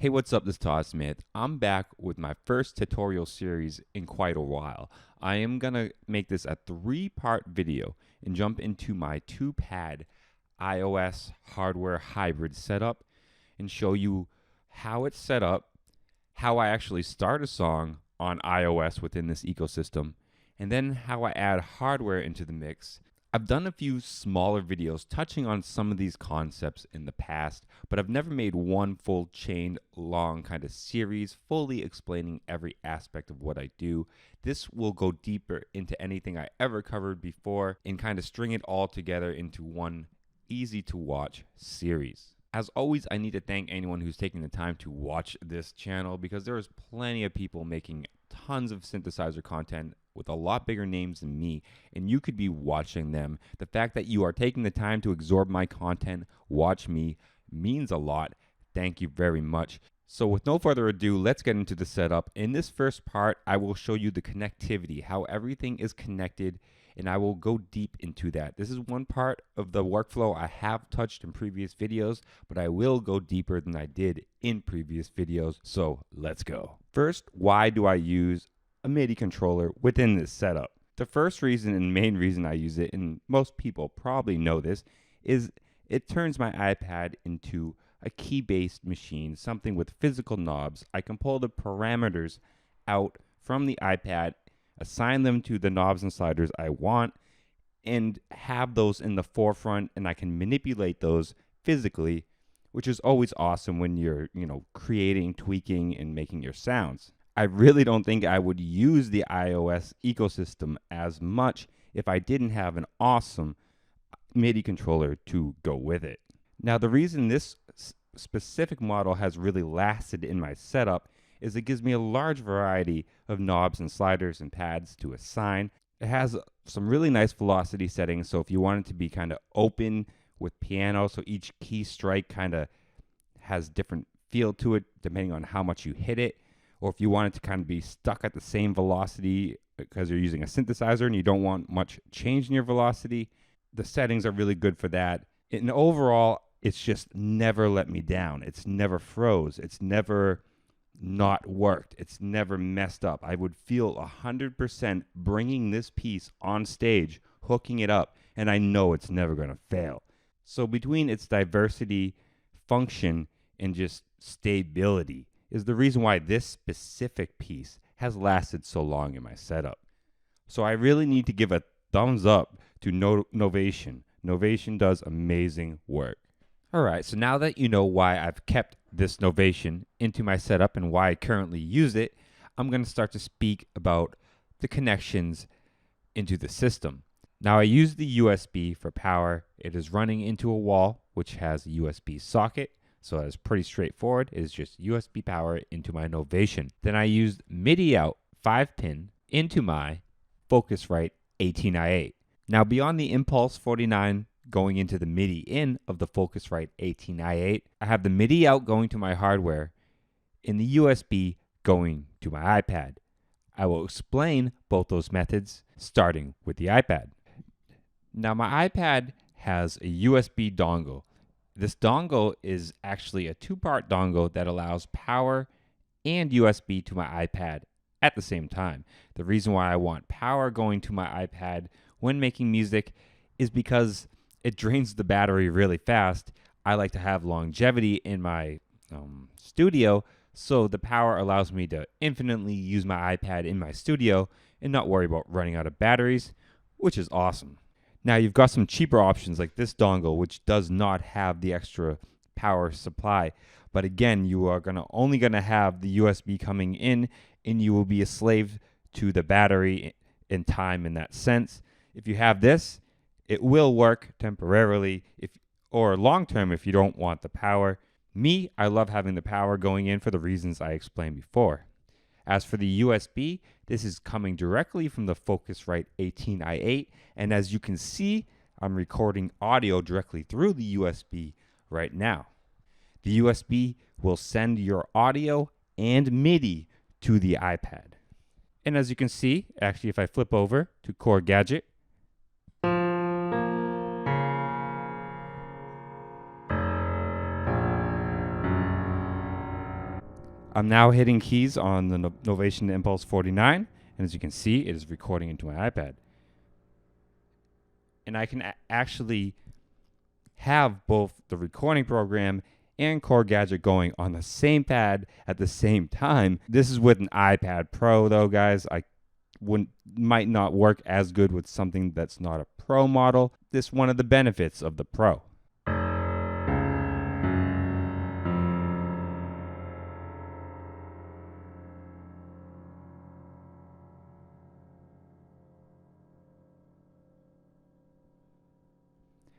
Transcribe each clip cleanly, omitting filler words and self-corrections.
Hey, what's up? This is Todd Smith. I'm back with my first tutorial series in quite a while. I am going to make this a 3-part video and jump into my 2-pad iOS hardware hybrid setup and show you how it's set up, how I actually start a song on iOS within this ecosystem, and then how I add hardware into the mix. I've done a few smaller videos touching on some of these concepts in the past, but I've never made one full chain long kind of series fully explaining every aspect of what I do. This will go deeper into anything I ever covered before and kind of string it all together into one easy to watch series. As always, I need to thank anyone who's taking the time to watch this channel because there is plenty of people making tons of synthesizer content with a lot bigger names than me, and you could be watching them. The fact that you are taking the time to absorb my content, watch me, means a lot. Thank you very much. So with no further ado, let's get into the setup. In this first part, I will show you the connectivity, how everything is connected, and I will go deep into that. This is one part of the workflow I have touched in previous videos, but I will go deeper than I did in previous videos, so let's go. First, why do I use a Midi controller within this setup? The first reason and main reason I use it, and most people probably know this, is it turns my iPad into a key-based machine, something with physical knobs. I can pull the parameters out from the iPad, assign them to the knobs and sliders I want, and have those in the forefront, and I can manipulate those physically, which is always awesome when you're, creating, tweaking, and making your sounds. I really don't think I would use the iOS ecosystem as much if I didn't have an awesome MIDI controller to go with it. Now, the reason this specific model has really lasted in my setup is it gives me a large variety of knobs and sliders and pads to assign. It has some really nice velocity settings, so if you want it to be kind of open with piano, so each key strike kind of has different feel to it depending on how much you hit it, or if you want it to kind of be stuck at the same velocity because you're using a synthesizer and you don't want much change in your velocity, the settings are really good for that. And overall, it's just never let me down. It's never froze. It's never not worked. It's never messed up. I would feel 100% bringing this piece on stage, hooking it up, and I know it's never going to fail. So between its diversity, function, and just stability is the reason why this specific piece has lasted so long in my setup. So I really need to give a thumbs up to Novation. Novation does amazing work. Alright, so now that you know why I've kept this Novation into my setup and why I currently use it, I'm going to start to speak about the connections into the system. Now I use the USB for power. It is running into a wall which has a USB socket, so that's pretty straightforward. It is just USB power into my Novation. Then I used MIDI out 5-pin into my Focusrite 18i8. Now beyond the Impulse 49 going into the MIDI in of the Focusrite 18i8, I have the MIDI out going to my hardware and the USB going to my iPad. I will explain both those methods starting with the iPad. Now my iPad has a USB dongle. This dongle is actually a 2-part dongle that allows power and USB to my iPad at the same time. The reason why I want power going to my iPad when making music is because it drains the battery really fast. I like to have longevity in my studio, so the power allows me to infinitely use my iPad in my studio and not worry about running out of batteries, which is awesome. Now you've got some cheaper options like this dongle, which does not have the extra power supply. But again, you are only gonna have the USB coming in, and you will be a slave to the battery in time in that sense. If you have this, it will work temporarily or long term if you don't want the power. Me, I love having the power going in for the reasons I explained before. As for the USB, this is coming directly from the Focusrite 18i8, and as you can see, I'm recording audio directly through the USB right now. The USB will send your audio and MIDI to the iPad. And as you can see, actually if I flip over to Core Gadget, I'm now hitting keys on the Novation Impulse 49, and as you can see, it is recording into my iPad. And I can actually have both the recording program and Chord Gadget going on the same pad at the same time. This is with an iPad Pro though, guys. I might not work as good with something that's not a Pro model. This is one of the benefits of the Pro.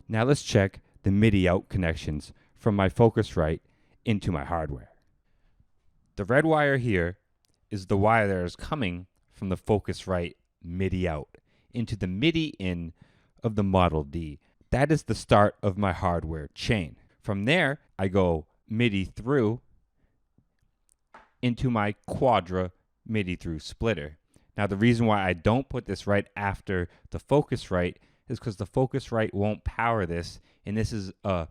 Now let's check the MIDI out connections from my Focusrite into my hardware. The red wire here is the wire that is coming from the Focusrite MIDI out into the MIDI in of the Model D. That is the start of my hardware chain. From there, I go MIDI through into my Quadra MIDI through splitter. Now the reason why I don't put this right after the Focusrite is because the Focusrite won't power this, and this is a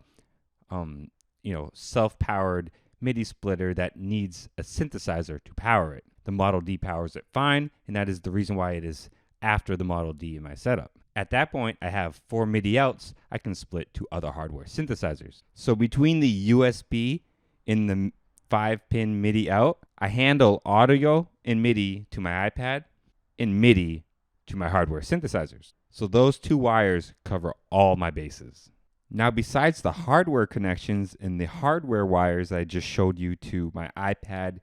self-powered MIDI splitter that needs a synthesizer to power it. The Model D powers it fine, and that is the reason why it is after the Model D in my setup. At that point, I have 4 MIDI outs I can split to other hardware synthesizers. So between the USB in the 5-pin MIDI out, I handle audio in MIDI to my iPad and MIDI to my hardware synthesizers. So those 2 wires cover all my bases. Now, besides the hardware connections and the hardware wires I just showed you to my iPad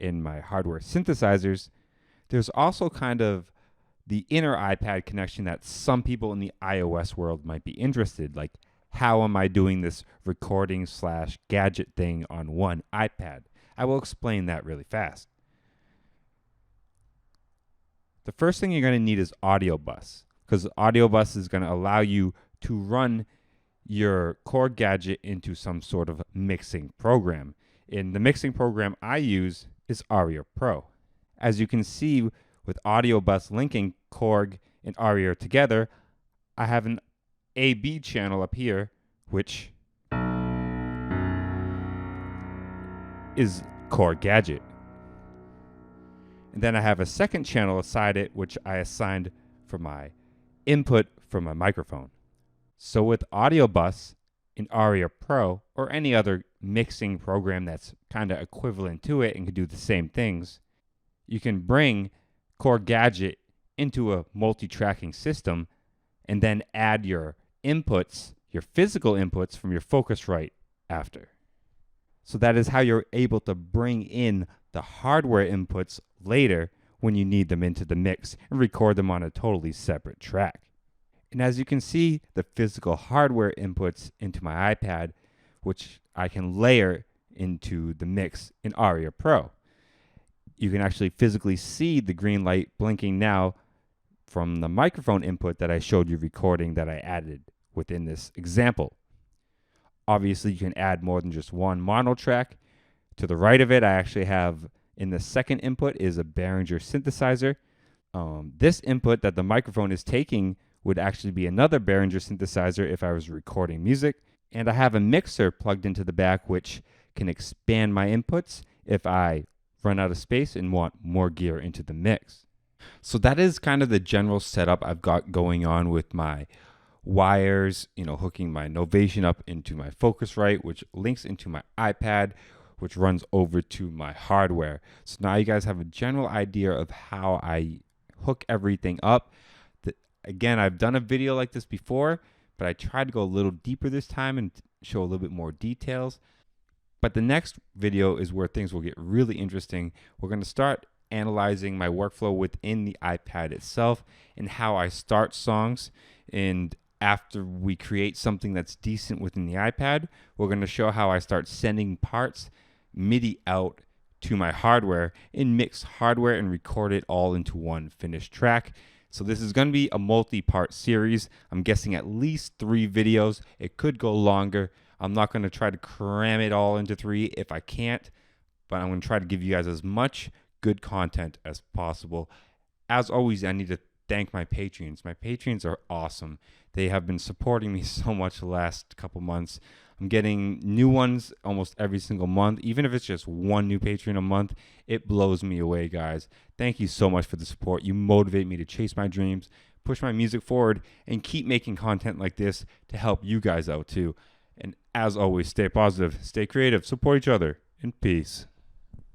and my hardware synthesizers, there's also kind of the inner iPad connection that some people in the iOS world might be interested. Like, how am I doing this recording / gadget thing on one iPad? I will explain that really fast. The first thing you're going to need is Audio Bus, because Audio Bus is going to allow you to run your Chord Gadget into some sort of mixing program. And the mixing program I use is Aria Pro. As you can see, with Audio Bus linking Korg and Aria together, I have an AB channel up here, which is Chord Gadget. And then I have a second channel aside it, which I assigned for my input from my microphone. So with Audio Bus in Aria Pro, or any other mixing program that's kind of equivalent to it and can do the same things, you can bring Chord Gadget into a multi-tracking system and then add your inputs, your physical inputs from your Focusrite after. So that is how you're able to bring in the hardware inputs later when you need them into the mix and record them on a totally separate track. And as you can see, the physical hardware inputs into my iPad, which I can layer into the mix in Aria Pro. You can actually physically see the green light blinking now from the microphone input that I showed you recording that I added within this example. Obviously, you can add more than just one mono track. To the right of it, I actually have in the second input is a Behringer synthesizer. This input that the microphone is taking would actually be another Behringer synthesizer if I was recording music. And I have a mixer plugged into the back which can expand my inputs if I run out of space and want more gear into the mix. So that is kind of the general setup I've got going on with my wires, hooking my Novation up into my Focusrite, which links into my iPad, which runs over to my hardware. So now you guys have a general idea of how I hook everything up. Again, I've done a video like this before, but I tried to go a little deeper this time and show a little bit more details. But the next video is where things will get really interesting. We're going to start analyzing my workflow within the iPad itself and how I start songs. And after we create something that's decent within the iPad, we're going to show how I start sending parts MIDI out to my hardware and mix hardware and record it all into one finished track. So this is going to be a multi-part series. I'm guessing at least 3 videos. It could go longer. I'm not going to try to cram it all into 3 if I can't, but I'm going to try to give you guys as much good content as possible. As always, I need to thank my Patreons. My Patreons are awesome. They have been supporting me so much the last couple months. I'm getting new ones almost every single month. Even if it's just one new Patreon a month, it blows me away, guys. Thank you so much for the support. You motivate me to chase my dreams, push my music forward, and keep making content like this to help you guys out too. And as always, stay positive, stay creative, support each other, and peace.